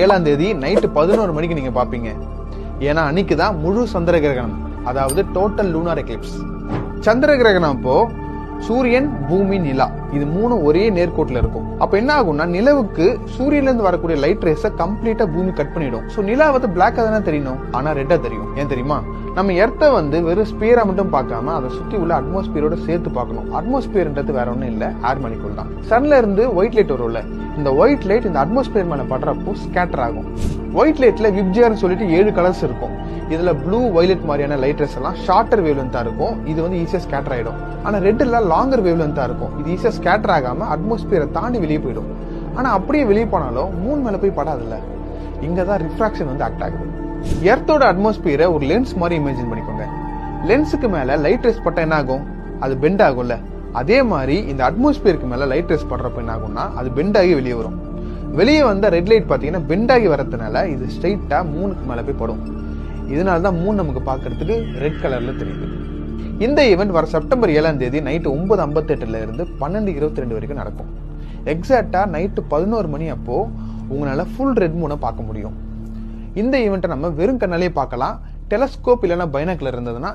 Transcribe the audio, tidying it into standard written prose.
7ஆம் தேதி நைட்டு 11 மணிக்கு நீங்க பாப்பீங்க. ஏன்னா அன்னைக்கு தான் முழு சந்திர கிரகணம், அதாவது டோட்டல் லூனார் எக்லிப்ஸ். சந்திர கிரகணம் அப்போ சூரியன், பூமி, நிலா இது மூணு ஒரே நேர்கோட்டில் இருக்கும். அப்ப என்ன ஆகும்னா நிலவுக்கு சூரியன்ல இருந்து வரக்கூடிய லைட் ரேஸ கம்ப்ளீட்டா பூமி கட் பண்ணிடும். சோ நிலா பிளாக்கா தானே தெரியணும், ஆனா ரெட்டா தெரியும். ஏன் தெரியுமா? நம்ம எர்த்த வெறும் ஸ்பியரா மட்டும் பார்க்காம அதை சுத்தி உள்ள அட்மாஸ்பியரோட சேர்த்து பார்க்கணும். அட்மாஸ்பியர்ன்றது வேற ஒண்ணும் இல்ல, ஏர் மாலிகுல் தான். சன்ல இருந்து ஒயிட் லைட் வரும்ல, இந்த ஒயிட் லைட் இந்த அட்மாஸ்பியர் மேல படுறப்போ ஸ்கேட்டர் ஆகும். ஒயிட் லைட்ல விப்ஜிஆர்னு சொல்லிட்டு 7 கலர்ஸ் இருக்கும். இதுல ப்ளூ, வயலட் மாதிரியான லைட் ரேஸ் எல்லாம் ஷார்ட்டர் வேவ் லென்த்தா இருக்கும். இது ஈஸியா ஸ்கேட்டர் ஆயிடும். ஆனா ரெட்ல லாங்கர் வேவ் லென்த்தா இருக்கும். இது ஈஸியா ஸ்கேட்டர் ஆகாம அட்மாஸ்பியரை தாண்டி வெளியே போயிடும். ஆனா அப்படியே வெளியே போனாலும் மூன் மேல போய் படாதுல்ல, இங்கதான் ரிஃப்ராக்ஷன் ஆக்ட் ஆகுது. எர்த்தோட அட்மாஸ்பியரை ஒரு லென்ஸ் மாதிரி இமேஜின் பண்ணிக்கோங்க. லென்ஸுக்கு மேல லைட் ரேஸ் பட்டா என்ன ஆகும்? அது பெண்ட் ஆகும்ல. அதே மாதிரி இந்த அட்மாஸ்பியருக்கு மேல லைட் ரேஸ் படுறப்ப என்ன ஆகும்னா அது பெண்ட் ஆகி வெளியே வரும். வெளியே வந்த ரெட் லைட் பாத்தீங்கன்னா பெண்ட் ஆகி வரதுனால இது ஸ்ட்ரைட்டா மூணுக்கு மேல போய் படும். இதனாலதான் மூன் நமக்கு பாக்குறதுக்கு ரெட் கலர்ல தெரியுது. இந்த ஈவெண்ட் வர செப்டம்பர் 7ஆம் தேதி நைட்டு 9:58 இருந்து 12:22 வரைக்கும் நடக்கும். எக்ஸாக்டா நைட்டு 11 மணி அப்போ உங்களால ஃபுல் ரெட் மூனை பார்க்க முடியும். இந்த ஈவெண்ட்டை நம்ம வெறும் கண்ணாலே பார்க்கலாம். டெலஸ்கோப் இல்லைன்னா பைனாக்குலர் இருந்ததுன்னா